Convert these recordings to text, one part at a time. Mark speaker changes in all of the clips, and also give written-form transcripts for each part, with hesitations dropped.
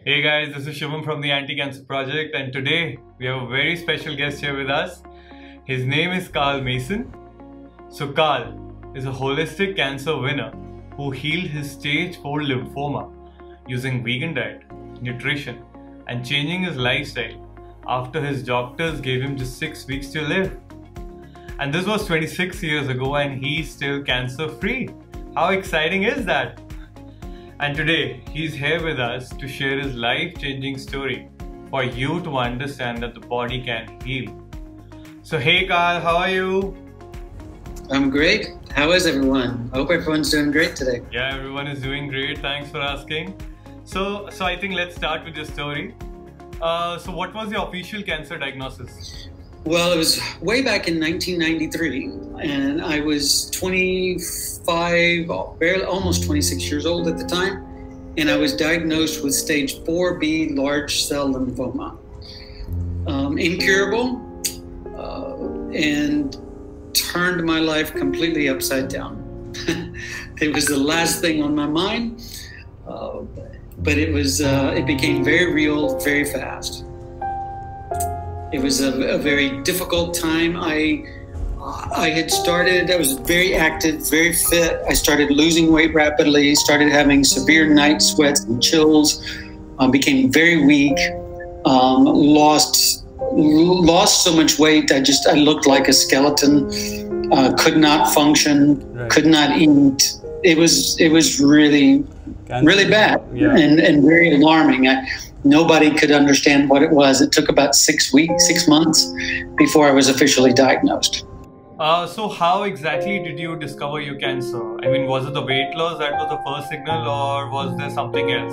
Speaker 1: Hey guys, this is Shivam from the Anti-Cancer Project, and today we have a very special guest here with us. His name is Carl Marson. So Carl is a holistic cancer winner who healed his Stage IVb Lymphoma using vegan diet, nutrition and changing his lifestyle after his doctors gave him just 6 weeks to live. And this was 26 years ago and he's still cancer free. How exciting is that? And today he's here with us to share his life-changing story for you to understand that the body can heal. So hey Carl, how are you?
Speaker 2: I'm great. How is everyone? I hope everyone's doing great today.
Speaker 1: Yeah, everyone is doing great. Thanks for asking. So I think let's start with your story. So what was your official cancer diagnosis?
Speaker 2: Well, it was way back in 1993, and I was 25, barely, almost 26 years old at the time, and I was diagnosed with Stage IVb large cell lymphoma. Incurable, and turned my life completely upside down. It was the last thing on my mind, but it became very real very fast. It was a very difficult time. I was very active, very fit. I started losing weight rapidly, started having severe night sweats and chills, became very weak, lost so much weight. I looked like a skeleton, could not function, right. Could not eat. It was really bad, yeah. and very alarming. Nobody could understand what it was. It took about 6 months before I was officially diagnosed.
Speaker 1: So how exactly did you discover your cancer? I mean, was it the weight loss that was the first signal, or was there something else?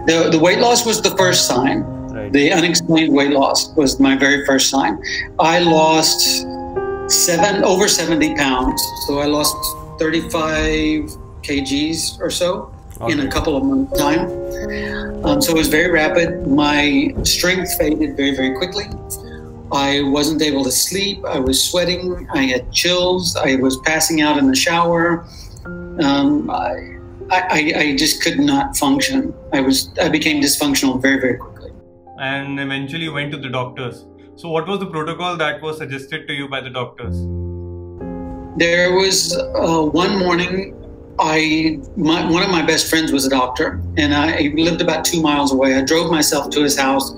Speaker 2: The weight loss was the first sign. Right. The unexplained weight loss was my very first sign. I lost over 70 pounds. So I lost 35 kgs or so. Okay. In a couple of months' time. So it was very rapid. My strength faded very, very quickly. I wasn't able to sleep. I was sweating. I had chills. I was passing out in the shower. I just could not function. I became dysfunctional very, very quickly.
Speaker 1: And eventually went to the doctors. So what was the protocol that was suggested to you by the doctors?
Speaker 2: There was one morning, one of my best friends was a doctor, and I lived about 2 miles away. I drove myself to his house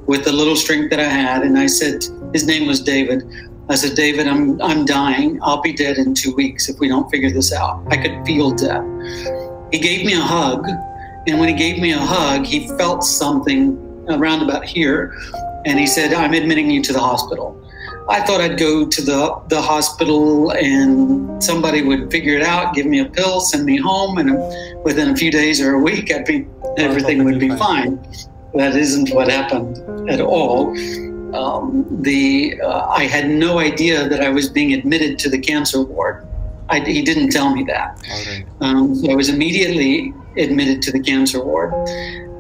Speaker 2: with the little strength that I had, and I said, his name was David. I said, David, I'm dying. I'll be dead in 2 weeks if we don't figure this out. I could feel death. He gave me a hug, and when he gave me a hug, he felt something around about here, and he said, I'm admitting you to the hospital. I thought I'd go to the hospital and somebody would figure it out, give me a pill, send me home, and within a few days or a week, everything would be fine. That isn't what happened at all. I had no idea that I was being admitted to the cancer ward. He didn't tell me that. Okay. So I was immediately admitted to the cancer ward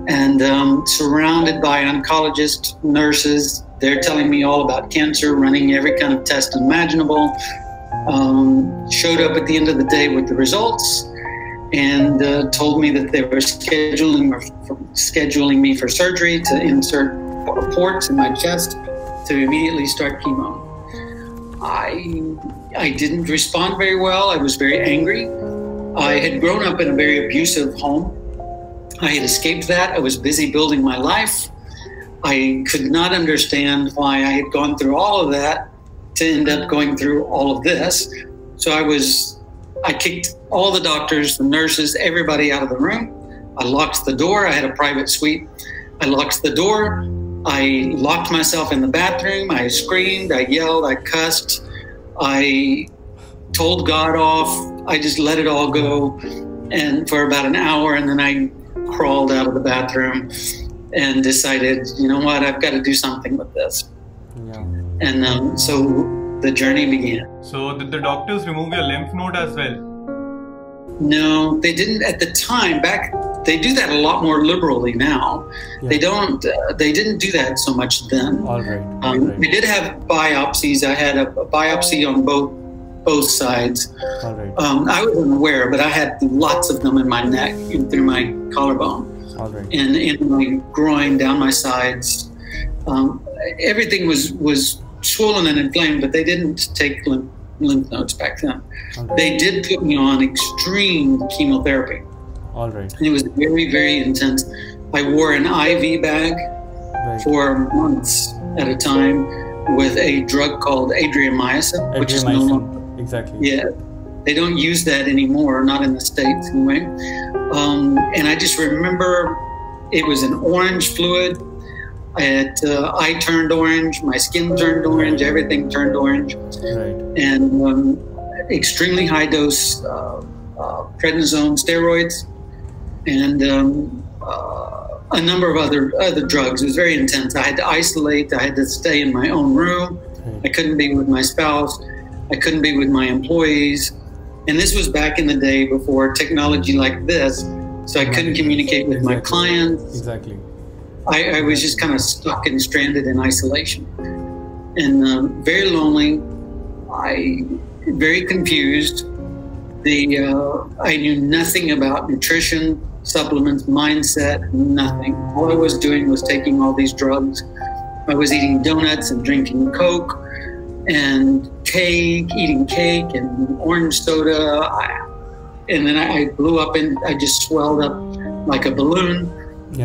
Speaker 2: and surrounded by oncologists, nurses. They're telling me all about cancer, running every kind of test imaginable. Showed up at the end of the day with the results and told me that they were scheduling me for surgery to insert ports in my chest to immediately start chemo. I didn't respond very well. I was very angry. I had grown up in a very abusive home. I had escaped that. I was busy building my life. I could not understand why I had gone through all of that to end up going through all of this. So I kicked all the doctors, the nurses, everybody out of the room. I locked the door. I had a private suite. I locked the door. I locked myself in the bathroom. I screamed, I yelled, I cussed. I told God off. I just let it all go. And for about an hour, and then I crawled out of the bathroom and decided, you know what, I've got to do something with this. Yeah. And so the journey began.
Speaker 1: So did the doctors remove your lymph node as well?
Speaker 2: No, they didn't at the time. They do that a lot more liberally now. Yeah. They didn't do that so much then.
Speaker 1: All right.
Speaker 2: We did have biopsies. I had a biopsy on both sides. All right. I wasn't aware, but I had lots of them in my neck and through my collarbone.
Speaker 3: All right.
Speaker 2: and in my groin, down my sides. Everything was swollen and inflamed, but they didn't take lymph nodes back then.
Speaker 3: Okay.
Speaker 2: They did put me on extreme chemotherapy.
Speaker 3: All right.
Speaker 2: And it was very, very intense. I wore an IV bag for months at a time with a drug called adriamycin, which is no longer.
Speaker 3: Exactly.
Speaker 2: Yeah. They don't use that anymore, not in the States anyway. And I just remember it was an orange fluid. I turned orange, my skin turned orange, everything turned orange.
Speaker 3: Right.
Speaker 2: And extremely high dose prednisone steroids and a number of other drugs. It was very intense. I had to isolate. I had to stay in my own room.
Speaker 3: Right.
Speaker 2: I couldn't be with my spouse. I couldn't be with my employees. And this was back in the day before technology like this, so I couldn't communicate with my clients.
Speaker 3: Exactly.
Speaker 2: I was just kind of stuck and stranded in isolation. And very lonely, very confused. I knew nothing about nutrition, supplements, mindset, nothing. All I was doing was taking all these drugs. I was eating donuts and drinking Coke and eating cake and orange soda. And then I blew up and I just swelled up like a balloon,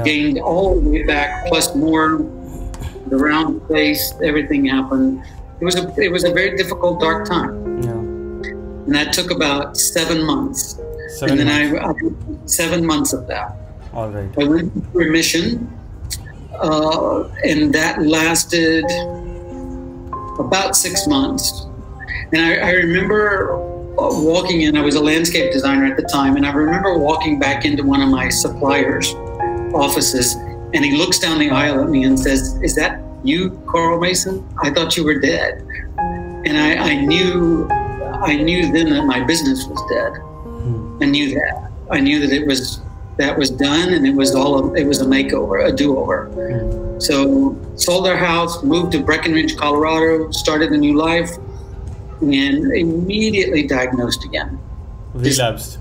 Speaker 2: gained all the way back, plus more, the round face, everything happened. It was a very difficult, dark time.
Speaker 3: Yeah.
Speaker 2: And that took about 7 months. 7 months of that.
Speaker 3: All right.
Speaker 2: I went into remission, and that lasted about 6 months. And I remember walking in, I was a landscape designer at the time, and I remember walking back into one of my suppliers' offices, and he looks down the aisle at me and says, "Is that you, Carl Marson? I thought you were dead." And I knew then that my business was dead. I knew that. I knew that that was done, and it was a makeover, a do-over. So sold our house, moved to Breckenridge, Colorado, started a new life, and immediately diagnosed again.
Speaker 3: Relapsed.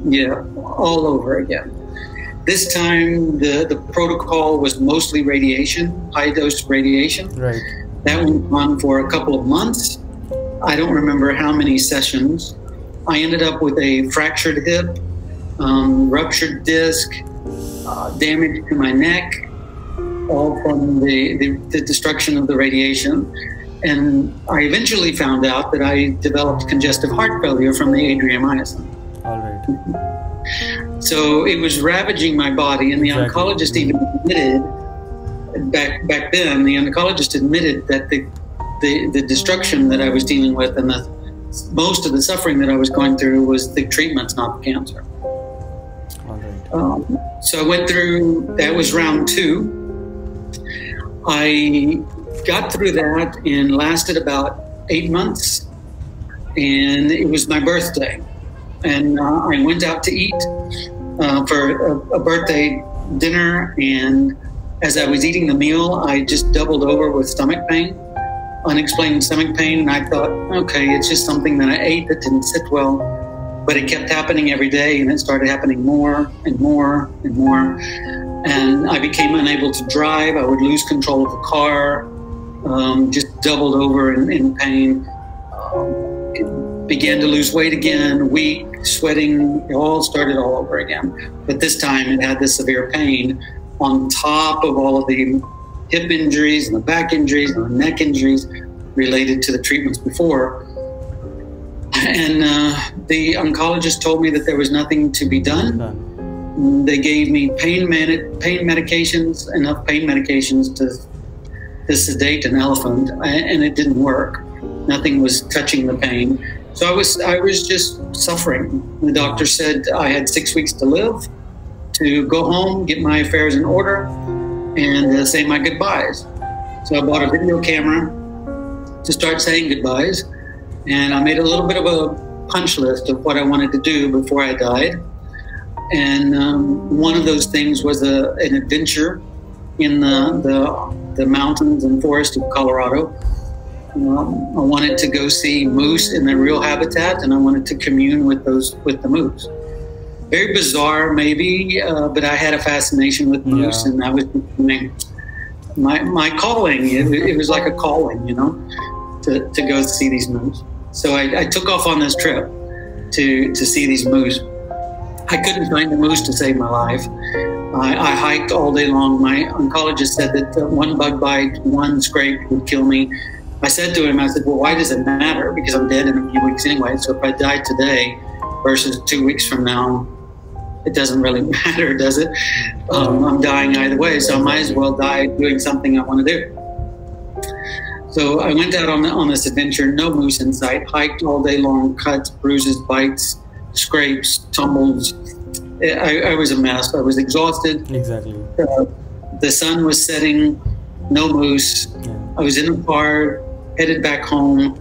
Speaker 2: Yeah, all over again. This time the protocol was mostly radiation, high dose radiation.
Speaker 3: Right.
Speaker 2: That went on for a couple of months. I don't remember how many sessions. I ended up with a fractured hip, ruptured disc, damage to my neck, all from the destruction of the radiation. And I eventually found out that I developed congestive heart failure from the adriamycin.
Speaker 3: All right.
Speaker 2: So it was ravaging my body, and the oncologist even admitted, back then, the oncologist admitted that the destruction that I was dealing with and most of the suffering that I was going through was the treatments, not the cancer.
Speaker 3: All right.
Speaker 2: So I went through, that was round 2. I got through that and lasted about 8 months, and it was my birthday. And I went out to eat for a birthday dinner, and as I was eating the meal, I just doubled over with stomach pain, unexplained stomach pain, and I thought, okay, it's just something that I ate that didn't sit well, but it kept happening every day, and it started happening more and more and more, and I became unable to drive. I would lose control of the car, just doubled over in pain. Began to lose weight again, weak, sweating, it all started all over again. But this time it had this severe pain on top of all of the hip injuries and the back injuries and the neck injuries related to the treatments before. And the oncologist told me that there was nothing to be done. They gave me pain medications, enough pain medications to sedate an elephant, and it didn't work. Nothing was touching the pain. So I was just suffering. The doctor said I had 6 weeks to live, to go home, get my affairs in order, and say my goodbyes. So I bought a video camera to start saying goodbyes, and I made a little bit of a punch list of what I wanted to do before I died. And one of those things was an adventure in the mountains and forests of Colorado. I wanted to go see moose in their real habitat, and I wanted to commune with the moose. very bizarre, maybe, but I had a fascination with moose, and that was my calling. It was like a calling, you know, to go see these moose. So I took off on this trip to see these moose. I couldn't find a moose to save my life. I hiked all day long. My oncologist said that one bug bite, one scrape would kill me. I said to him, I said, well, why does it matter? Because I'm dead in a few weeks anyway. So if I die today versus 2 weeks from now, it doesn't really matter, does it? I'm dying either way, so I might as well die doing something I want to do. So I went out on this adventure, no moose in sight, hiked all day long, cuts, bruises, bites, scrapes, tumbles. I was a mess. I was exhausted.
Speaker 3: Exactly.
Speaker 2: The sun was setting, no moose.
Speaker 3: Yeah.
Speaker 2: I was in the car, headed back home.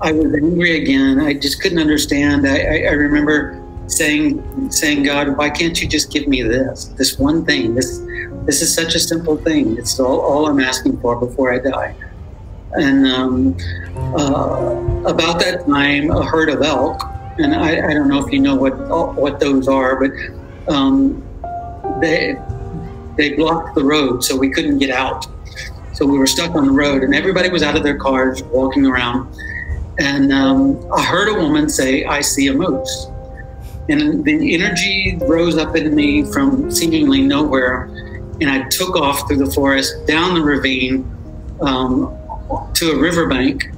Speaker 2: I was angry again. I just couldn't understand. I remember saying, God, why can't you just give me this one thing? This is such a simple thing. It's all I'm asking for before I die. And about that time, a herd of elk, and I don't know if you know what those are, but they blocked the road, so we couldn't get out. So we were stuck on the road, and everybody was out of their cars walking around. And I heard a woman say, I see a moose. And the energy rose up in me from seemingly nowhere. And I took off through the forest, down the ravine, to a riverbank.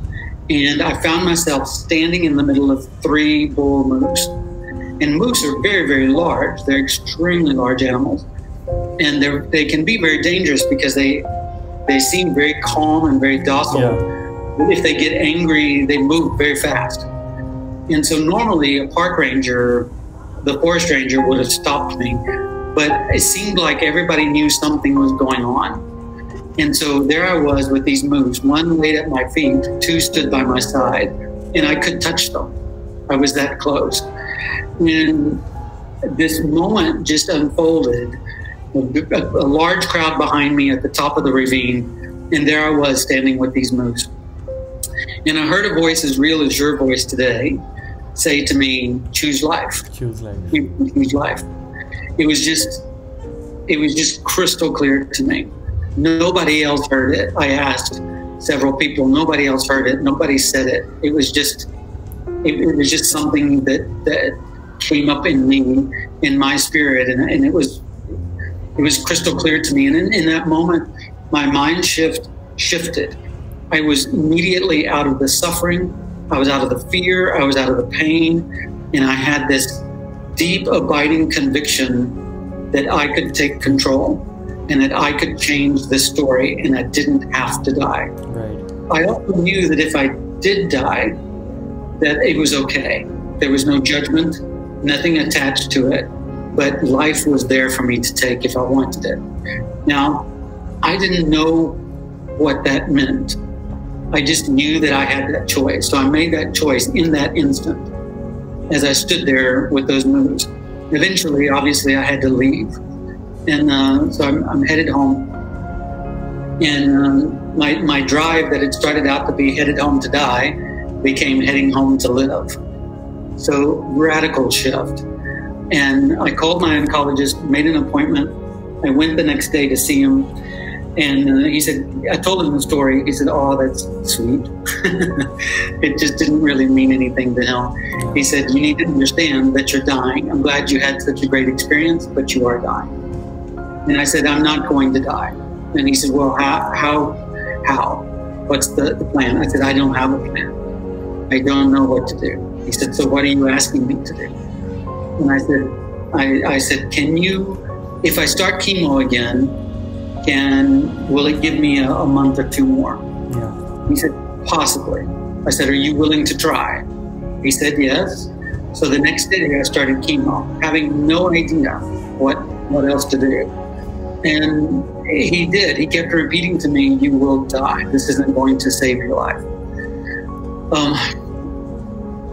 Speaker 2: And I found myself standing in the middle of 3 bull moose. And moose are very, very large. They're extremely large animals. And they can be very dangerous because they seem very calm and very docile. Yeah. If they get angry, they move very fast. And so normally a park ranger, the forest ranger, would have stopped me. But it seemed like everybody knew something was going on. And so there I was with these moose. One laid at my feet, 2 stood by my side, and I could touch them. I was that close. And this moment just unfolded. A large crowd behind me at the top of the ravine, and there I was standing with these moose. And I heard a voice as real as your voice today say to me, choose life.
Speaker 3: Choose life.
Speaker 2: Choose life. It was just crystal clear to me. Nobody else heard it. I asked several people, nobody else heard it. Nobody said it. It was just something that came up in me, in my spirit, and it was crystal clear to me. And in that moment, my mind shifted. I was immediately out of the suffering. I was out of the fear. I was out of the pain. And I had this deep, abiding conviction that I could take control and that I could change this story and I didn't have to die.
Speaker 3: Right.
Speaker 2: I also knew that if I did die, that it was okay. There was no judgment, nothing attached to it, but life was there for me to take if I wanted it. Now, I didn't know what that meant. I just knew that I had that choice. So I made that choice in that instant as I stood there with those moves. Eventually, obviously, I had to leave. And so I'm headed home. And my drive that had started out to be headed home to die became heading home to live. So radical shift. And I called my oncologist, made an appointment. I went the next day to see him. And he said, I told him the story. He said, oh, that's sweet. It just didn't really mean anything to him. He said, you need to understand that you're dying. I'm glad you had such a great experience, but you are dying. And I said, I'm not going to die. And he said, well, how? What's the plan? I said, I don't have a plan. I don't know what to do. He said, so what are you asking me to do? And I said, can you, if I start chemo again, will it give me a month or 2 more?
Speaker 3: Yeah.
Speaker 2: He said, possibly. I said, are you willing to try? He said, yes. So the next day I started chemo, having no idea what else to do. And he did. He kept repeating to me, you will die. This isn't going to save your life.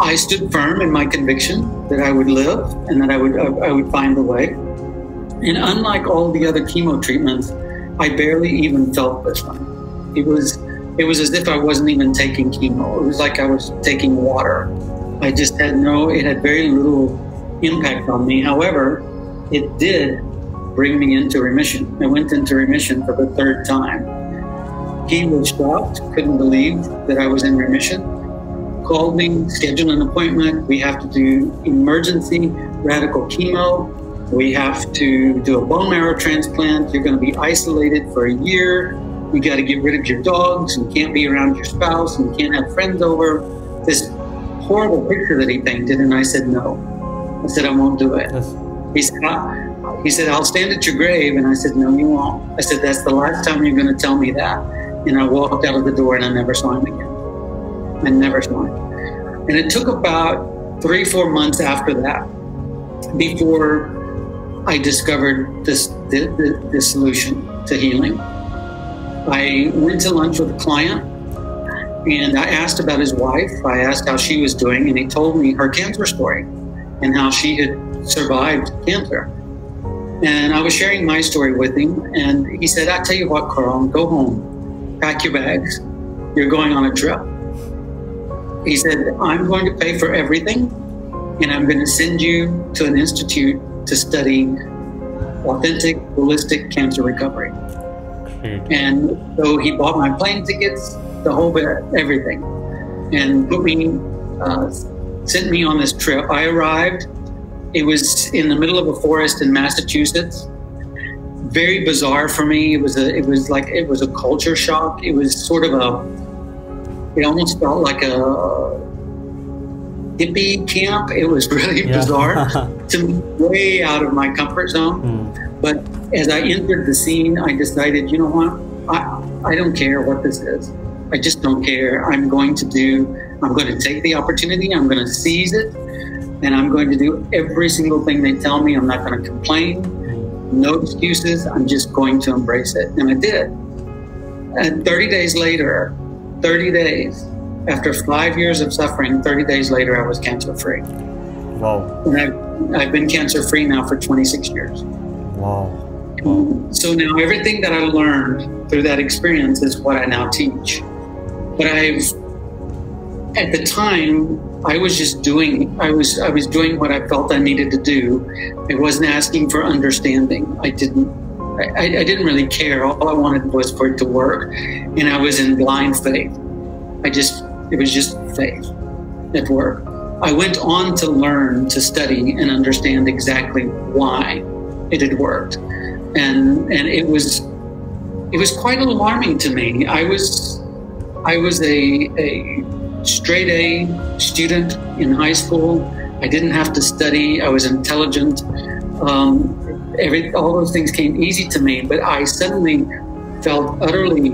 Speaker 2: I stood firm in my conviction that I would live and that I would find a way. And unlike all the other chemo treatments, I barely even felt this one. It was as if I wasn't even taking chemo. It was like I was taking water. I just had it had very little impact on me. However, it did bring me into remission. I went into remission for the third time. He was shocked, couldn't believe that I was in remission. Called me, scheduled an appointment. We have to do emergency radical chemo. We have to do a bone marrow transplant. You're going to be isolated for a year. You got to get rid of your dogs. You can't be around your spouse. And you can't have friends over. This horrible picture that he painted. And I said, no. I said, I won't do it.
Speaker 3: Yes.
Speaker 2: He said, I'll stand at your grave. And I said, no, you won't. I said, that's the last time you're going to tell me that. And I walked out of the door and I never saw him again. I never saw him. And it took about 3-4 months after that before I discovered the solution to healing. I went to lunch with a client and I asked about his wife. I asked how she was doing, and he told me her cancer story and how she had survived cancer. And I was sharing my story with him, and he said, I tell you what, Carl, go home, pack your bags. You're going on a trip. He said, I'm going to pay for everything, and I'm going to send you to an institute to study authentic, holistic cancer recovery.
Speaker 3: Great.
Speaker 2: And so he bought my plane tickets, the whole bit, everything, and put me, sent me on this trip. I arrived. It was in the middle of a forest in Massachusetts. Very bizarre for me. It was a culture shock. It was sort of it almost felt like a hippie camp. It was really bizarre to me, way out of my comfort zone. But as I entered the scene, I decided, you know what? I don't care what this is. I just don't care. I'm going to take the opportunity. I'm going to seize it. And I'm going to do every single thing they tell me. I'm not going to complain. No excuses. I'm just going to embrace it. And I did. And 30 days later, 30 days, after 5 years of suffering, 30 days later, I was cancer-free.
Speaker 3: Wow.
Speaker 2: And I've been cancer-free now for 26 years.
Speaker 3: Wow.
Speaker 2: So now everything that I learned through that experience is what I now teach. But at the time, I was just doing, I was doing what I felt I needed to do. I wasn't asking for understanding. I didn't really care. All I wanted was for it to work. And I was in blind faith. It was just faith at work. I went on to learn, to study and understand exactly why it had worked. And it was quite alarming to me. I was a straight A student in high school. I didn't have to study. I was intelligent. All those things came easy to me, but I suddenly felt utterly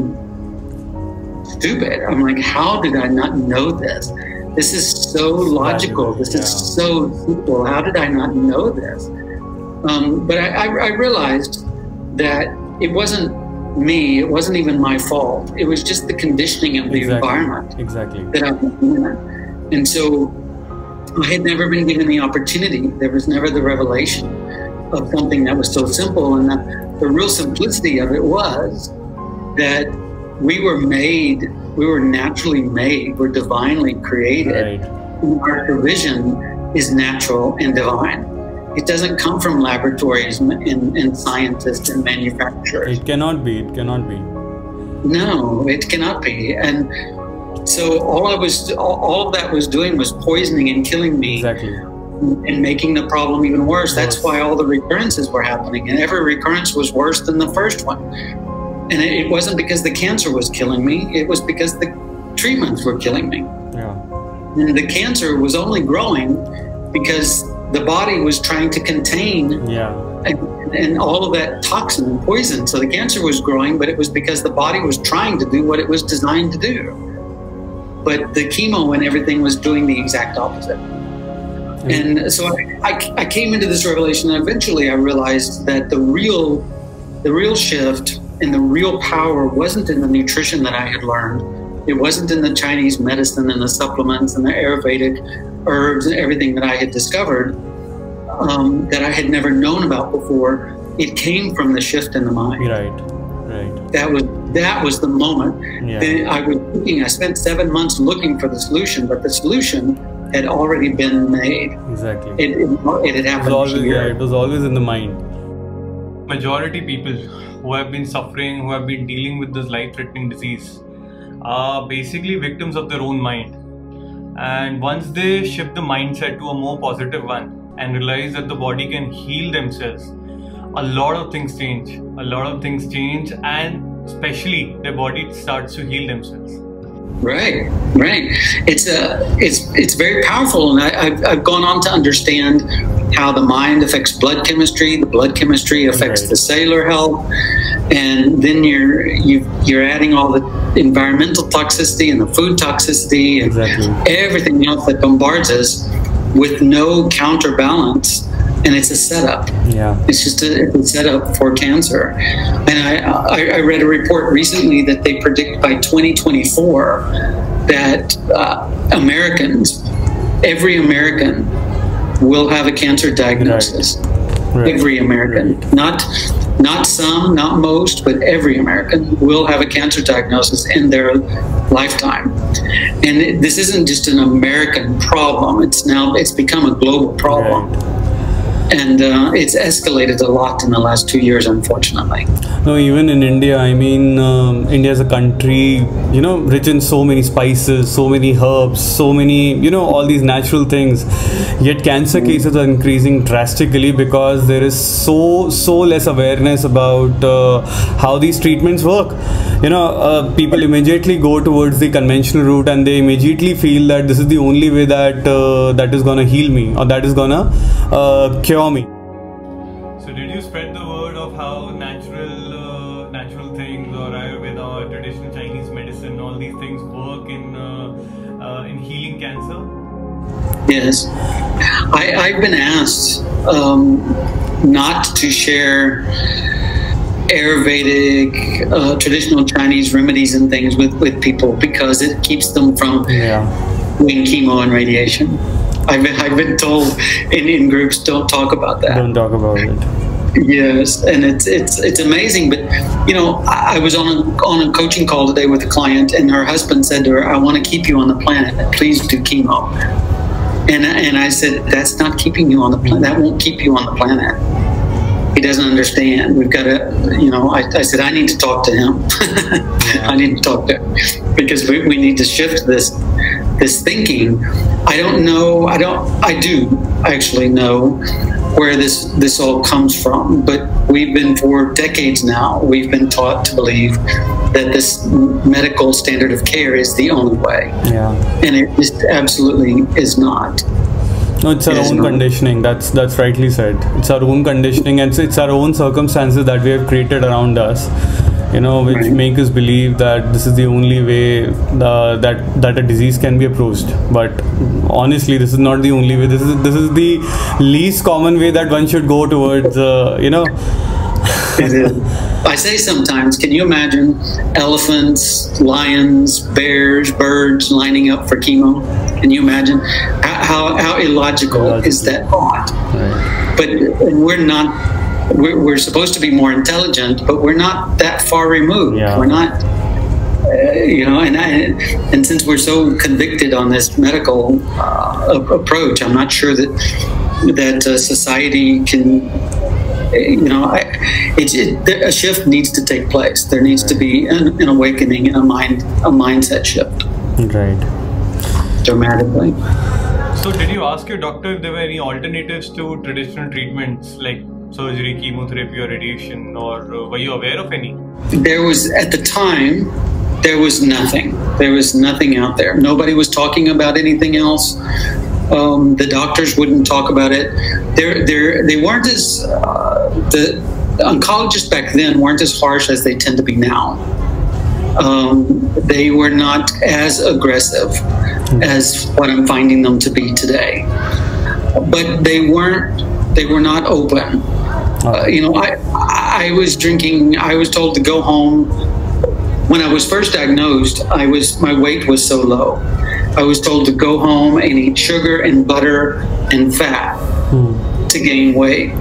Speaker 2: stupid. I'm like, how did I not know this? This is so logical. This is so simple. How did I not know this? But I realized that it wasn't me. It wasn't even my fault. It was just the conditioning of the environment that I was in. And so I had never been given the opportunity. There was never the revelation of something that was so simple. And the real simplicity of it was that we were naturally made, we're divinely created.
Speaker 3: Right.
Speaker 2: And our provision is natural and divine. It doesn't come from laboratories and scientists and manufacturers.
Speaker 3: It cannot be.
Speaker 2: No, it cannot be. And so all of that was doing was poisoning and killing me.
Speaker 3: Exactly.
Speaker 2: And making the problem even worse. That's why all the recurrences were happening. And every recurrence was worse than the first one. And it wasn't because the cancer was killing me. It was because the treatments were killing me.
Speaker 3: Yeah.
Speaker 2: And the cancer was only growing because the body was trying to contain and all of that toxin and poison. So the cancer was growing, but it was because the body was trying to do what it was designed to do. But the chemo and everything was doing the exact opposite. And so I came into this revelation, and eventually I realized that the real shift and the real power wasn't in the nutrition that I had learned. It wasn't in the Chinese medicine and the supplements and the Ayurvedic herbs and everything that I had discovered that I had never known about before. It came from the shift in the mind.
Speaker 3: Right.
Speaker 2: That was the moment.
Speaker 3: Yeah.
Speaker 2: Then I spent 7 months looking for the solution, but the solution had already been made.
Speaker 3: Exactly.
Speaker 2: It had happened here.
Speaker 3: It was always in the mind.
Speaker 1: Majority people who have been suffering, who have been dealing with this life-threatening disease, are basically victims of their own mind. And once they shift the mindset to a more positive one and realize that the body can heal themselves, a lot of things change. A lot of things change, and especially their body starts to heal themselves.
Speaker 2: Right. It's very powerful, and I've gone on to understand how the mind affects blood chemistry. The blood chemistry affects the cellular health, and then you're adding all the environmental toxicity and the food toxicity and everything else that bombards us with no counterbalance. And it's a setup. Yeah, it's just a setup for cancer. And I read a report recently that they predict by 2024 that every American will have a cancer diagnosis. Right. Every American, not some, not most, but every American will have a cancer diagnosis in their lifetime. And this isn't just an American problem. It's become a global problem. Right. And it's escalated a lot in the last 2 years, unfortunately.
Speaker 3: No, even in India, I mean, India is a country, rich in so many spices, so many herbs, so many, all these natural things. Yet cancer cases are increasing drastically because there is so less awareness about how these treatments work. People immediately go towards the conventional route, and they immediately feel that this is the only way that is gonna heal me, or that is gonna cure me.
Speaker 1: So did you spread the word of how natural things, or Ayurveda, or traditional Chinese medicine, all these things work in healing cancer?
Speaker 2: Yes, I've been asked not to share Ayurvedic, traditional Chinese remedies and things with people because it keeps them from doing chemo and radiation. I've been told in groups, don't talk about that.
Speaker 3: Don't talk about it.
Speaker 2: Yes, and it's amazing. But I was on a coaching call today with a client, and her husband said to her, "I want to keep you on the planet. Please do chemo." And I said, "That's not keeping you on the planet. That won't keep you on the planet." He doesn't understand. We've got to, I said, I need to talk to him. I need to talk to him because we need to shift this thinking. I do actually know where this all comes from, but we've been, for decades now, we've been taught to believe that this medical standard of care is the only way. Yeah. And it just absolutely is not.
Speaker 3: No, it's our own conditioning. That's rightly said. It's our own conditioning, and it's our own circumstances that we have created around us, which make us believe that this is the only way that a disease can be approached. But honestly, this is not the only way. This is the least common way that one should go towards.
Speaker 2: It is. I say sometimes, can you imagine elephants, lions, bears, birds lining up for chemo? Can you imagine how illogical is that thought? Right. But we're not. We're supposed to be more intelligent, but we're not that far removed. Yeah. We're not. And since we're so convicted on this medical approach, I'm not sure that society can. A shift needs to take place. There needs to be an awakening and a mindset shift.
Speaker 3: Right.
Speaker 2: Dramatically.
Speaker 1: So, did you ask your doctor if there were any alternatives to traditional treatments like surgery, chemotherapy, or radiation, or were you aware of any?
Speaker 2: There was, at the time, there was nothing. There was nothing out there. Nobody was talking about anything else. The doctors wouldn't talk about it. They weren't as the oncologists back then weren't as harsh as they tend to be now. They were not as aggressive as what I'm finding them to be today. But they were not open. I was told to go home. When I was first diagnosed, my weight was so low. I was told to go home and eat sugar and butter and fat to gain weight.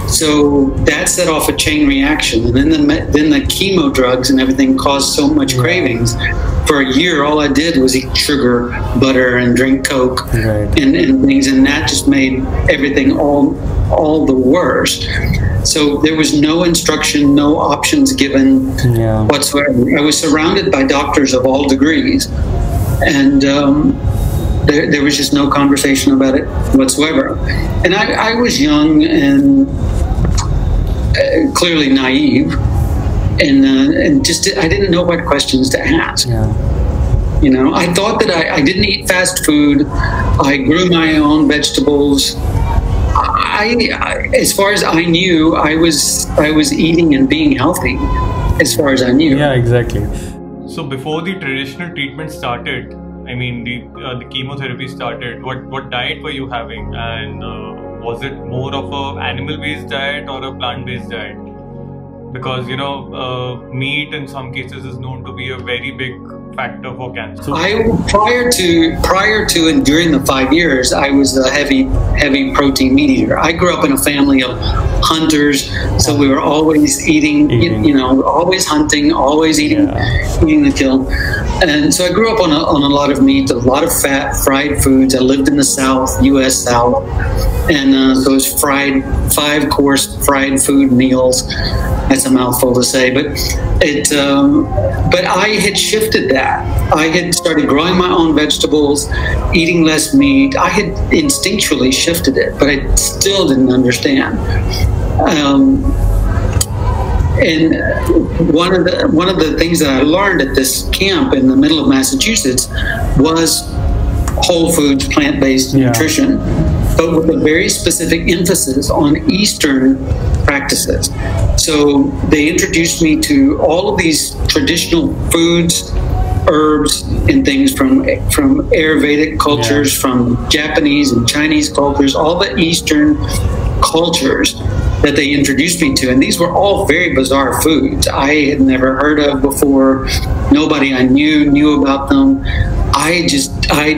Speaker 2: So that set off a chain reaction, and then the chemo drugs and everything caused so much cravings. For a year, all I did was eat sugar, butter, and drink Coke and things, and that just made everything all the worst. So there was no instruction, no options given whatsoever. I was surrounded by doctors of all degrees, and there was just no conversation about it whatsoever. And I was young and clearly naive, and just I didn't know what questions to ask. You know, I thought that I didn't eat fast food. I grew my own vegetables. As far as I knew, I was eating and being healthy, as far as I knew.
Speaker 3: Yeah, exactly.
Speaker 1: So before the traditional treatment started, I mean the chemotherapy started, what diet were you having, and was it more of a animal-based diet or a plant-based diet? Because you know, meat in some cases is known to be a very big factor for cancer. So
Speaker 2: prior to and during the 5 years, I was a heavy protein meat eater. I grew up in a family of hunters, so we were always eating. You know, always hunting, always eating to kill. And so I grew up on a lot of meat, a lot of fat, fried foods. I lived in the South, U.S. South, and those 5-course fried food meals. That's a mouthful to say, but I had shifted that. I had started growing my own vegetables, eating less meat. I had instinctually shifted it, but I still didn't understand. And one of the things that I learned at this camp in the middle of Massachusetts was whole foods, plant-based nutrition, but with a very specific emphasis on Eastern practices. So they introduced me to all of these traditional foods, herbs, and things from Ayurvedic cultures, from Japanese and Chinese cultures, all the Eastern cultures that they introduced me to. And these were all very bizarre foods I had never heard of before. Nobody I knew about them. I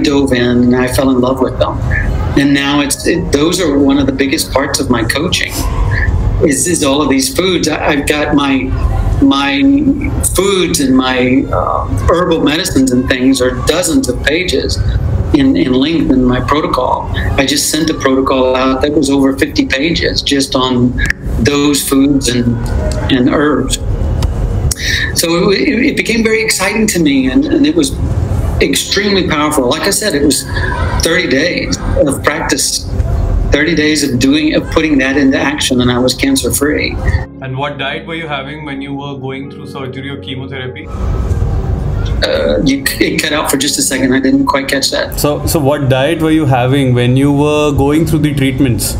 Speaker 2: dove in and I fell in love with them. And now those are one of the biggest parts of my coaching is all of these foods. I've got my foods and my herbal medicines and things are dozens of pages in length in my protocol. I just sent a protocol out that was over 50 pages just on those foods and herbs. So it became very exciting to me, and it was extremely powerful. Like I said, it was 30 days of practice, 30 days of putting that into action, and I was cancer free.
Speaker 1: And what diet were you having when you were going through surgery or chemotherapy?
Speaker 2: It cut out for just a second. I didn't quite catch that.
Speaker 3: So what diet were you having when you were going through the treatments?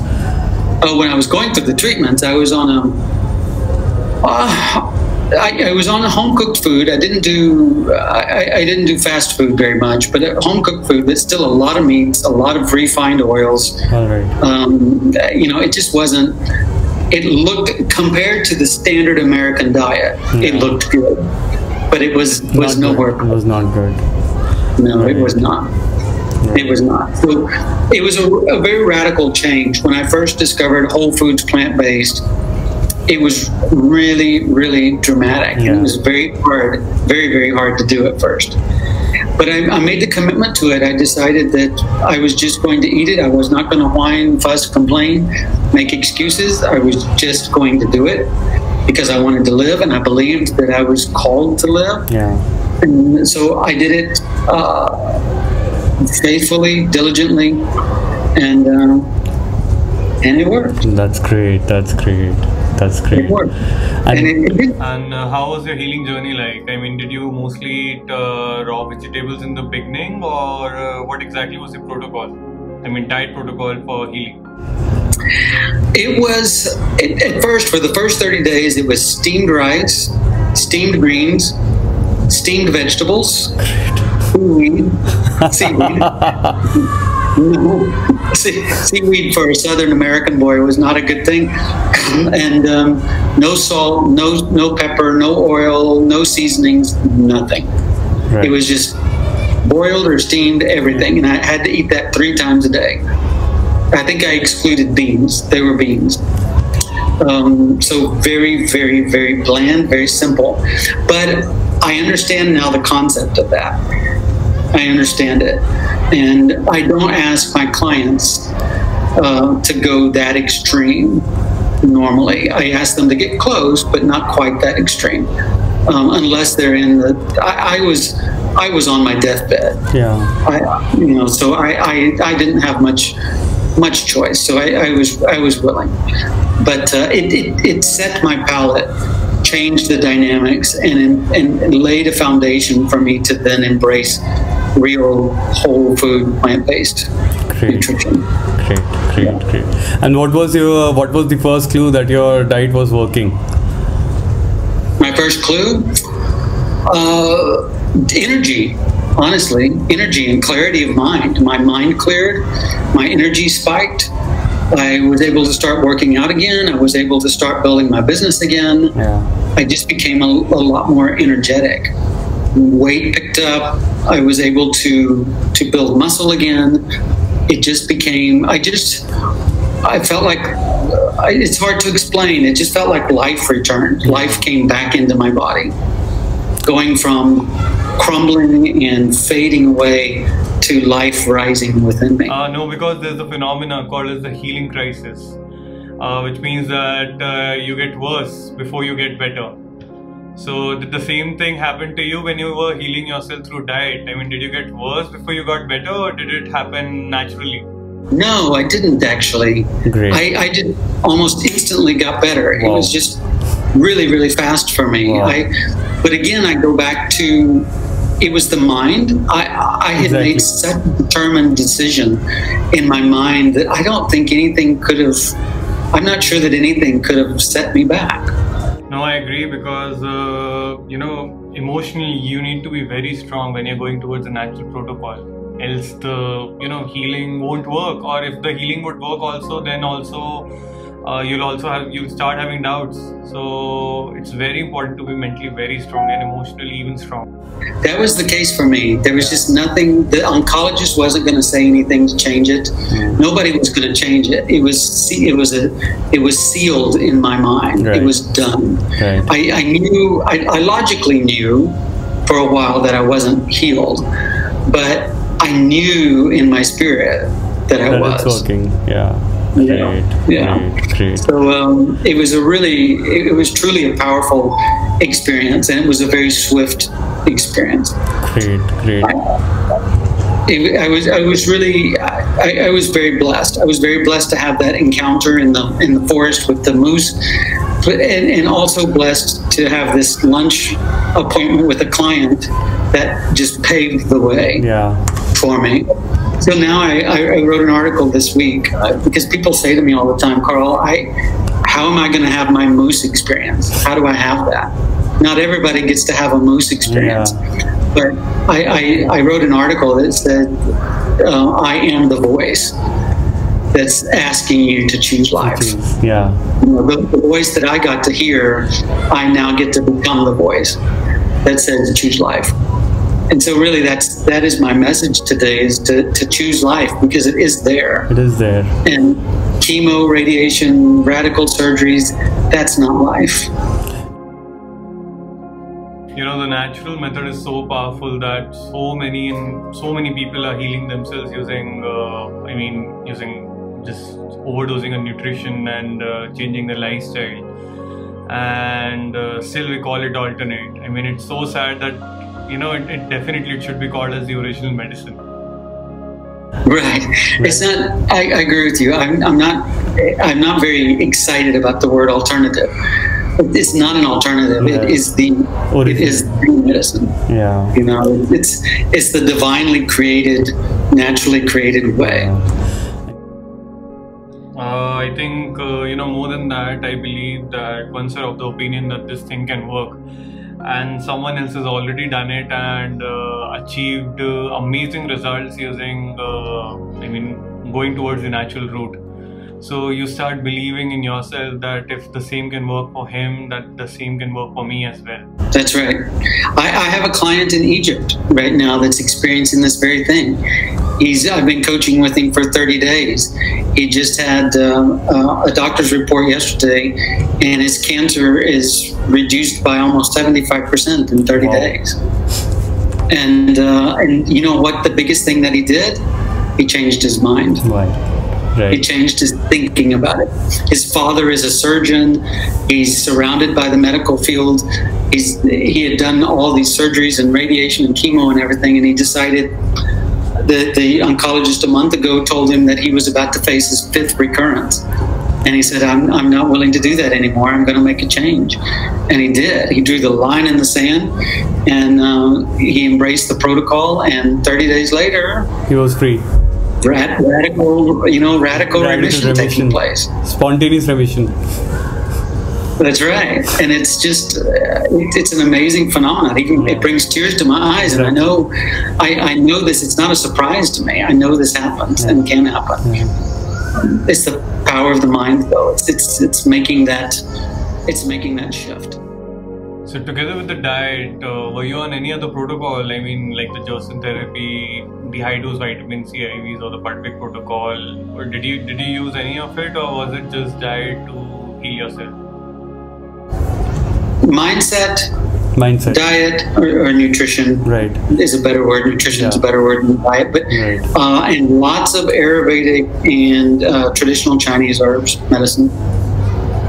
Speaker 2: Oh, when I was going through the treatments, I was on I was on a home cooked food. I didn't do fast food very much, but home cooked food. There's still a lot of meats, a lot of refined oils.
Speaker 3: All right.
Speaker 2: You know, it just wasn't. It looked, compared to the standard American diet, it looked good, but it was nowhere.
Speaker 3: It was not good.
Speaker 2: No, it was not. It was not. So it was a very radical change. When I first discovered whole foods, plant-based, it was really, really dramatic. Yeah. It was very hard, very, very hard to do at first. But I made the commitment to it. I decided that I was just going to eat it. I was not going to whine, fuss, complain, make excuses. I was just going to do it because I wanted to live, and I believed that I was called to live.
Speaker 3: Yeah.
Speaker 2: And so I did it faithfully, diligently, and it worked.
Speaker 3: That's great. That's great. That's great.
Speaker 2: It worked.
Speaker 1: And how was your healing journey like? I mean, did you mostly eat raw vegetables in the beginning, or what exactly was the protocol? I mean, diet protocol for healing?
Speaker 2: It was, at first, for the first 30 days, it was steamed rice, steamed greens, steamed vegetables, seaweed. No, seaweed for a Southern American boy was not a good thing, and no salt, no pepper, no oil, no seasonings, nothing. Right. It was just boiled or steamed everything, and I had to eat that 3 times a day. I think I excluded beans. They were beans. So very, very, very bland, very simple. But I understand now the concept of that. I understand it. And I don't ask my clients to go that extreme normally. I ask them to get close, but not quite that extreme. Unless they're in the, I was on my deathbed.
Speaker 3: Yeah.
Speaker 2: So I didn't have much choice. So I was willing, but it set my palate, changed the dynamics, and laid a foundation for me to then embrace real whole food, plant-based nutrition.
Speaker 3: Great. And what was the first clue that your diet was working?
Speaker 2: My first clue, energy. Honestly, energy and clarity of mind. My mind cleared, my energy spiked. I was able to start working out again. I was able to start building my business again.
Speaker 3: Yeah.
Speaker 2: I just became a lot more energetic. Weight picked up. I was able to build muscle again. It just became, I felt like, it's hard to explain. It just felt like life returned. Life came back into my body. Going from crumbling and fading away to life rising within me.
Speaker 1: No, because there's a phenomenon called as the healing crisis, which means that you get worse before you get better. So did the same thing happen to you when you were healing yourself through diet? I mean, did you get worse before you got better, or did it happen naturally?
Speaker 2: No, I didn't actually.
Speaker 3: Great.
Speaker 2: I did almost instantly got better.
Speaker 3: Wow.
Speaker 2: It was just really, really fast for me.
Speaker 3: Wow.
Speaker 2: But again, I go back to, it was the mind. I had made such a determined decision in my mind that I don't think anything could have, I'm not sure that anything could have set me back.
Speaker 1: No, I agree, because, emotionally you need to be very strong when you're going towards a natural protocol. Else the, healing won't work. Or if the healing would work also, then also you'll start having doubts. So it's very important to be mentally very strong and emotionally even strong.
Speaker 2: That was the case for me. There was just nothing, the oncologist wasn't going to say anything to change it. Nobody was going to change it. It was sealed in my mind.
Speaker 3: Right.
Speaker 2: It was done.
Speaker 3: Right.
Speaker 2: I logically knew for a while that I wasn't healed, but I knew in my spirit that I was.
Speaker 3: It's working. Yeah. Great.
Speaker 2: So it was truly a powerful experience, and it was a very swift experience.
Speaker 3: Great.
Speaker 2: I was very blessed. I was very blessed to have that encounter in the forest with the moose, and also blessed to have this lunch appointment with a client that just paved the way for me. So now I wrote an article this week because people say to me all the time, Carl, how am I going to have my moose experience? How do I have that? Not everybody gets to have a moose experience. But I wrote an article that said, I am the voice that's asking you to choose life. The voice that I got to hear, I now get to become the voice that says choose life. And so really that is my message today, is to choose life, because it is there.
Speaker 3: It is there.
Speaker 2: And chemo, radiation, radical surgeries, that's not life.
Speaker 1: The natural method is so powerful that so many people are healing themselves using just overdosing on nutrition and changing their lifestyle. And still we call it alternate. I mean, it's so sad that it should be called as the original medicine.
Speaker 2: Right. It's not. I agree with you. I'm not very excited about the word alternative. It's not an alternative. It is the medicine.
Speaker 3: Yeah.
Speaker 2: It's the divinely created, naturally created way.
Speaker 1: I think more than that, I believe that once you're of the opinion that this thing can work, and someone else has already done it and achieved amazing results using, going towards the natural route. So you start believing in yourself that if the same can work for him, that the same can work for me as well.
Speaker 2: That's right. I have a client in Egypt right now that's experiencing this very thing. I've been coaching with him for 30 days. He just had a doctor's report yesterday, and his cancer is reduced by almost 75% in 30 days. And you know what? The biggest thing that he did, he changed his mind.
Speaker 3: Right.
Speaker 2: He changed his thinking about it. His father is a surgeon. He's surrounded by the medical field. He had done all these surgeries and radiation and chemo and everything, and he decided that the oncologist a month ago told him that he was about to face his 5th recurrence. And he said, I'm not willing to do that anymore. I'm going to make a change. And he did. He drew the line in the sand, and he embraced the protocol, and 30 days later,
Speaker 3: he was free.
Speaker 2: Radical remission taking place.
Speaker 3: Spontaneous remission.
Speaker 2: That's right. And it's just, it's an amazing phenomenon. It brings tears to my eyes. And I know this, it's not a surprise to me. I know this happens and can happen. It's the power of the mind, though. It's making that shift.
Speaker 1: So together with the diet, were you on any other protocol? I mean, like the Johnson therapy, the high dose vitamin C IVs, or the Padvik protocol, or did you use any of it, or was it just diet to heal yourself?
Speaker 2: Mindset, diet, or nutrition.
Speaker 3: Right.
Speaker 2: Is a better word. Nutrition is a better word than diet, but and lots of Ayurvedic and traditional Chinese herbs medicine,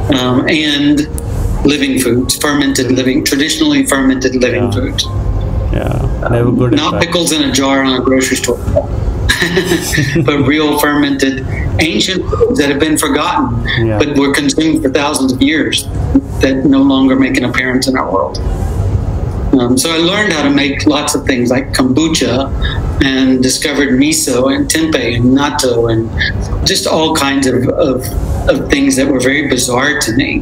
Speaker 2: and living foods, traditionally fermented living foods.
Speaker 3: Yeah, they were good.
Speaker 2: Not pickles in a jar on a grocery store, but real fermented ancient foods that have been forgotten, but were consumed for thousands of years, that no longer make an appearance in our world. So I learned how to make lots of things like kombucha, and discovered miso and tempeh and natto, and just all kinds of things that were very bizarre to me,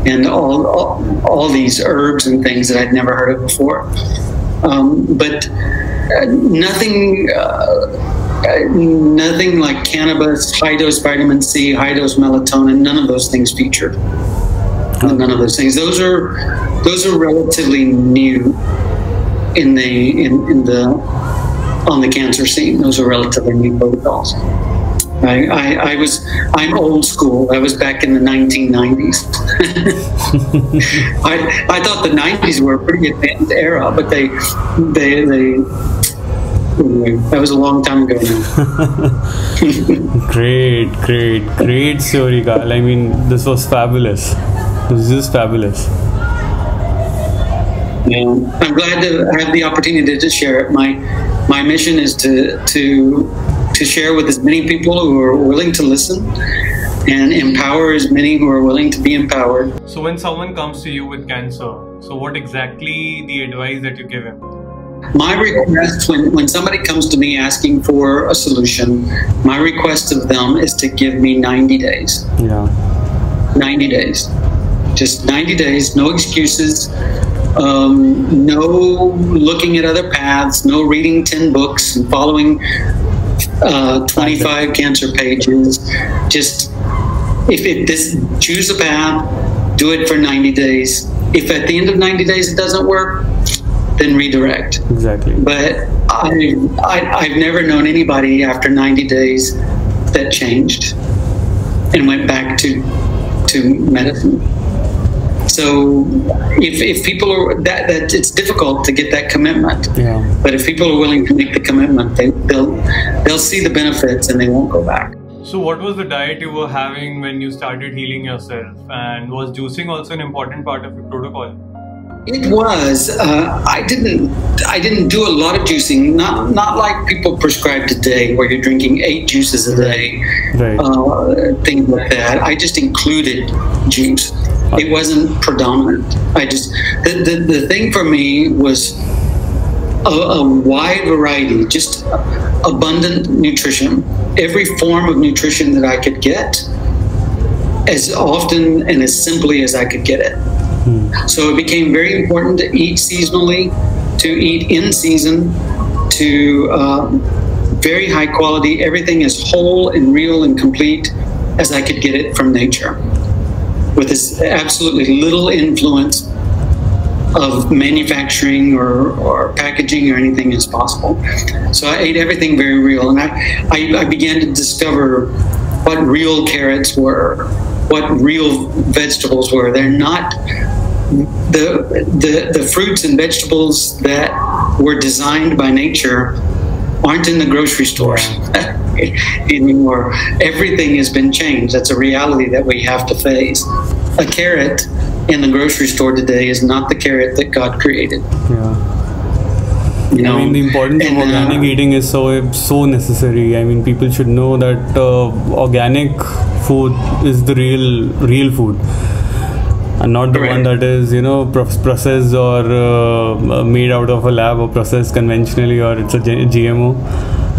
Speaker 2: and all these herbs and things that I'd never heard of before. But nothing like cannabis, high dose vitamin C, high dose melatonin. None of those things featured. None of those things. Those are relatively new on the cancer scene. Those are relatively new protocols. I'm old school. I was back in the 1990s. I thought the 90s were a pretty advanced era, but they that was a long time ago now.
Speaker 3: Great story, Carl. I mean, this was fabulous. This is just fabulous.
Speaker 2: Yeah, I'm glad to have the opportunity to share it. My mission is to share with as many people who are willing to listen, and empower as many who are willing to be empowered.
Speaker 1: So when someone comes to you with cancer, so what exactly the advice that you give him?
Speaker 2: My request, when somebody comes to me asking for a solution, my request of them is to give me 90 days. 90 days. Just 90 days, no excuses, no looking at other paths, no reading 10 books and following 25 cancer pages. Just choose a path, do it for 90 days. If at the end of 90 days it doesn't work, then redirect.
Speaker 3: Exactly.
Speaker 2: But I've never known anybody after 90 days that changed and went back to medicine. So if people are that it's difficult to get that commitment. But if people are willing to make the commitment, they'll see the benefits and they won't go back.
Speaker 1: So what was the diet you were having when you started healing yourself? And was juicing also an important part of your protocol?
Speaker 2: It was. I didn't do a lot of juicing. Not like people prescribe today, where you're drinking 8 juices a day, things like that. I just included juice. It wasn't predominant. The thing for me was a wide variety, just abundant nutrition. Every form of nutrition that I could get, as often and as simply as I could get it. So it became very important to eat seasonally, to eat in season, to very high quality, everything as whole and real and complete as I could get it from nature, with as absolutely little influence of manufacturing or packaging or anything as possible. So I ate everything very real, and I began to discover what real carrots were, what real vegetables were. They're not the fruits and vegetables that were designed by nature aren't in the grocery stores anymore. Everything has been changed. That's a reality that we have to face. A carrot in the grocery store today is not the carrot that God created.
Speaker 3: Yeah.
Speaker 2: You know,
Speaker 3: I mean, the importance of organic eating is so necessary. I mean, people should know that organic food is the real food, and not the one that is, you know, processed or made out of a lab or processed conventionally, or it's a GMO.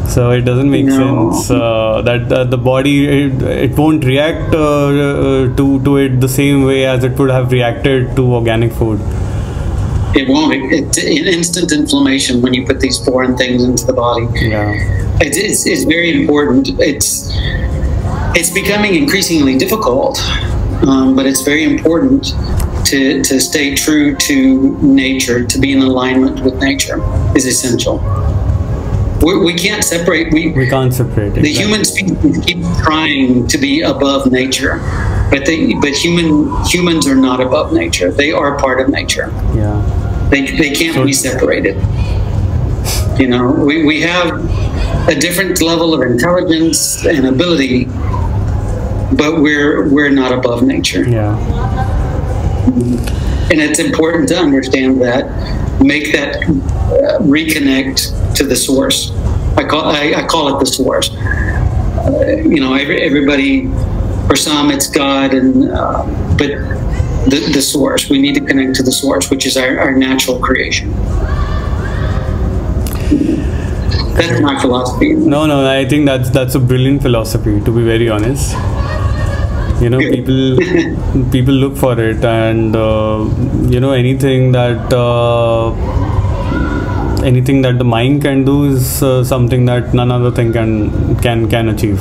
Speaker 3: So it doesn't make sense that the body it won't react to it the same way as it would have reacted to organic food.
Speaker 2: It won't. It's instant inflammation when you put these foreign things into the body.
Speaker 3: Yeah,
Speaker 2: it's very important. It's becoming increasingly difficult, but it's very important to stay true to nature. To be in alignment with nature is essential. We can't separate. We can't separate. The human species keep trying to be above nature, but humans are not above nature. They are part of nature.
Speaker 3: Yeah,
Speaker 2: they can't be separated. You know, we have a different level of intelligence and ability, but we're not above nature.
Speaker 3: Yeah,
Speaker 2: and it's important to understand that. Make that reconnect to the source. I call it the source. You know, everybody, for some it's God, and but the source. We need to connect to the source, which is our natural creation. That's my philosophy.
Speaker 3: No, I think that's a brilliant philosophy, to be very honest. You know, people look for it, and you know, anything that the mind can do is something that none other thing can achieve.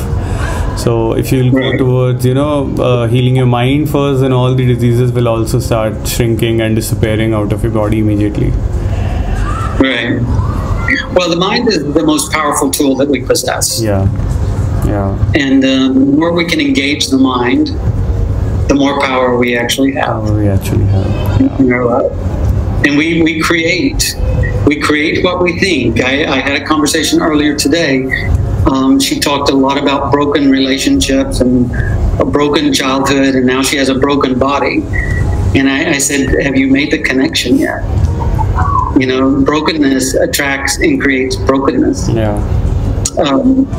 Speaker 3: So if you'll go towards, you know, healing your mind first, then all the diseases will also start shrinking and disappearing out of your body immediately.
Speaker 2: Right. Well, the mind is the most powerful tool that we possess.
Speaker 3: Yeah.
Speaker 2: And the more we can engage the mind, the more power we actually have.
Speaker 3: Yeah.
Speaker 2: You know, and we create what we think. I had a conversation earlier today. She talked a lot about broken relationships and a broken childhood, and now she has a broken body. And I said, have you made the connection yet? You know, brokenness attracts and creates brokenness.
Speaker 3: Yeah.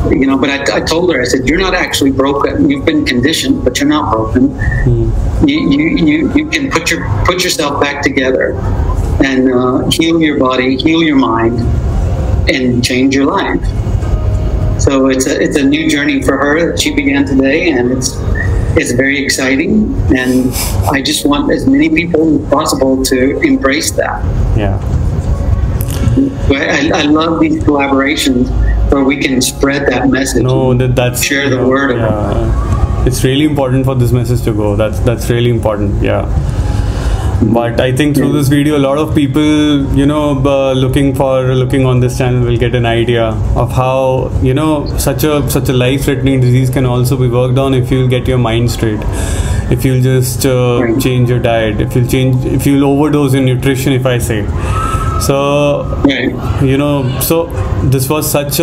Speaker 2: You know, but I told her, I said, you're not actually broken. You've been conditioned, but you're not broken. You can put yourself back together and heal your body, heal your mind, and change your life. So it's a new journey for her that she began today, and it's very exciting. And I just want as many people as possible to embrace that.
Speaker 3: Yeah.
Speaker 2: I love these collaborations where we can spread that message.
Speaker 3: That's
Speaker 2: share the word of it.
Speaker 3: It's really important for this message to go. That's really important. Yeah. But I think through this video, a lot of people, you know, looking on this channel will get an idea of how, you know, such a life-threatening disease can also be worked on if you'll get your mind straight. If you'll just change your diet, if you'll overdose in nutrition, if I say. So, you know, so this was such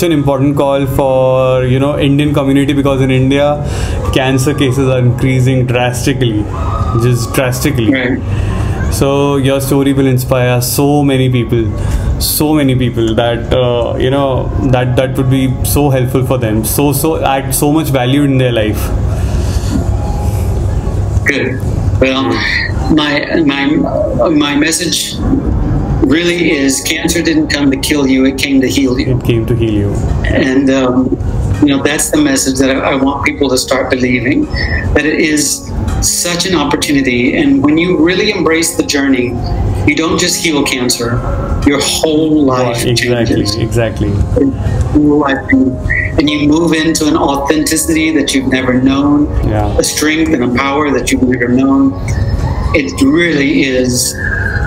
Speaker 3: an important call for, you know, Indian community, because in India, cancer cases are increasing drastically, just drastically. So your story will inspire so many people that, you know, that would be so helpful for them. So add so much value in their life.
Speaker 2: Good. Well, my message really is, cancer didn't come to kill you, it came to heal you.
Speaker 3: It came to heal you.
Speaker 2: And you know, that's the message that I want people to start believing, that it is such an opportunity. And when you really embrace the journey, you don't just heal cancer, your whole life changes.
Speaker 3: Exactly.
Speaker 2: And you move into an authenticity that you've never known, a strength and a power that you've never known. It really is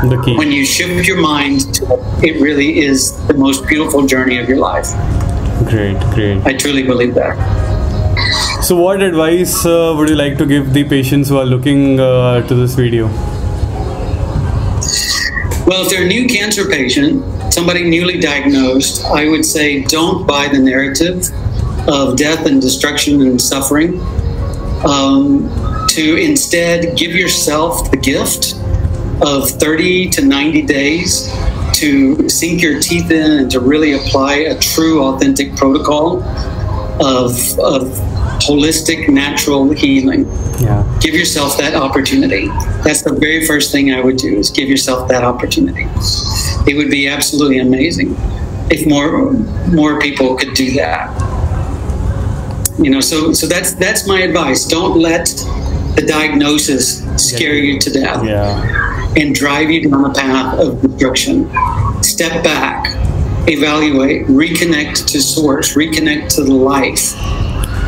Speaker 3: The key.
Speaker 2: When you shift your mind, it really is the most beautiful journey of your life.
Speaker 3: Great.
Speaker 2: I truly believe that.
Speaker 3: So what advice would you like to give the patients who are looking to this video?
Speaker 2: Well, if they're a new cancer patient, somebody newly diagnosed, I would say don't buy the narrative of death and destruction and suffering. To instead give yourself the gift of 30 to 90 days to sink your teeth in and to really apply a true, authentic protocol of holistic, natural healing.
Speaker 3: Yeah.
Speaker 2: Give yourself that opportunity. That's the very first thing I would do, is give yourself that opportunity. It would be absolutely amazing if more people could do that. You know, so that's my advice. Don't let the diagnosis scare you to death and drive you down the path of destruction. Step back, evaluate, reconnect to source, reconnect to the life,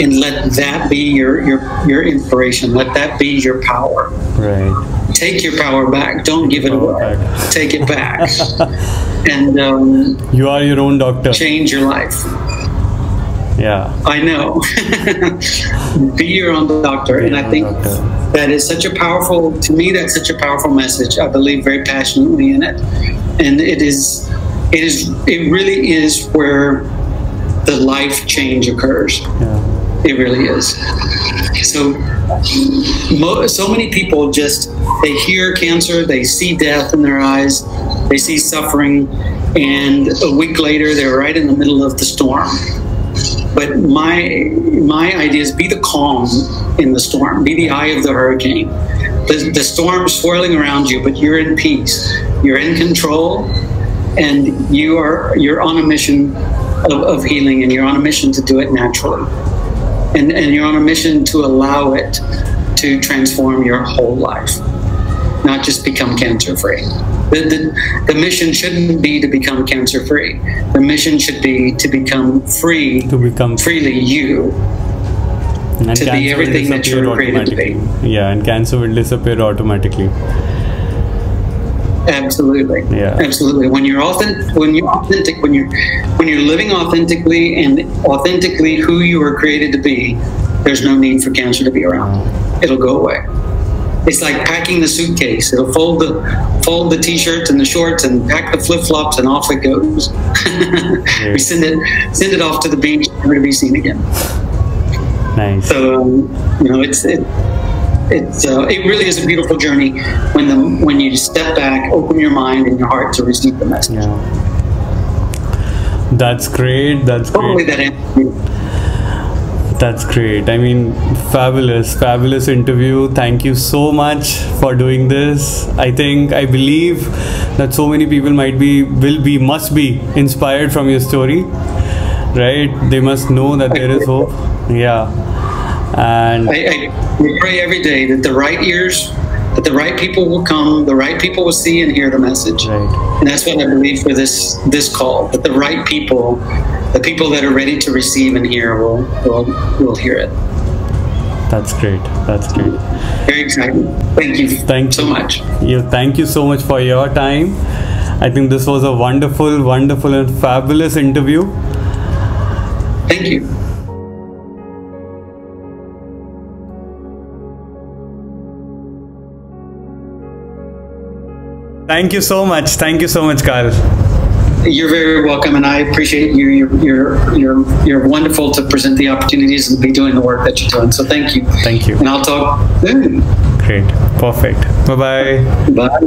Speaker 2: and let that be your inspiration. Let that be your power.
Speaker 3: Right.
Speaker 2: Take your power back. Don't give it away. Take it back. And
Speaker 3: you are your own doctor.
Speaker 2: Change your life.
Speaker 3: Yeah.
Speaker 2: I know. Be your own doctor. And I think that is such a powerful, to me, that's such a powerful message. I believe very passionately in it. And it really is where the life change occurs.
Speaker 3: Yeah.
Speaker 2: It really is. So many people they hear cancer, they see death in their eyes, they see suffering, and a week later they're right in the middle of the storm. But my idea is be the calm in the storm, be the eye of the hurricane. The storm's swirling around you, but you're in peace. You're in control, and you're on a mission of healing, and you're on a mission to do it naturally. And you're on a mission to allow it to transform your whole life, not just become cancer-free. The mission shouldn't be to become cancer-free. The mission should be to become free, freely you,
Speaker 3: and
Speaker 2: to be everything that you're created to be.
Speaker 3: Yeah, and cancer will disappear automatically.
Speaker 2: Absolutely.
Speaker 3: Yeah.
Speaker 2: Absolutely. When you're authentic, when you're living authentically and authentically who you were created to be, there's no need for cancer to be around. It'll go away. It's like packing the suitcase. It'll fold the t-shirts and the shorts and pack the flip-flops, and off it goes. We send it off to the beach, never to be seen again.
Speaker 3: Nice.
Speaker 2: So it really is a beautiful journey when you step back, open your mind and your heart to receive the message.
Speaker 3: Yeah. That's great.
Speaker 2: Hopefully that answers you.
Speaker 3: That's great. I mean, fabulous interview. Thank you so much for doing this. I believe that so many people must be inspired from your story, right? They must know that there is hope. Yeah. And
Speaker 2: I pray every day that the right people will come, the right people will see and hear the message.
Speaker 3: Right.
Speaker 2: And that's what I believe for this call, that the right people, the people that are ready to receive and hear will hear it.
Speaker 3: That's great.
Speaker 2: Very exciting. Thank you so much.
Speaker 3: Thank you so much for your time. I think this was a wonderful and fabulous interview.
Speaker 2: Thank you.
Speaker 3: Thank you so much. Carl.
Speaker 2: You're very welcome, and I appreciate you. You're wonderful to present the opportunities and be doing the work that you're doing. So thank you.
Speaker 3: Thank you.
Speaker 2: And I'll talk soon.
Speaker 3: Great. Perfect. Bye-bye.
Speaker 2: Bye.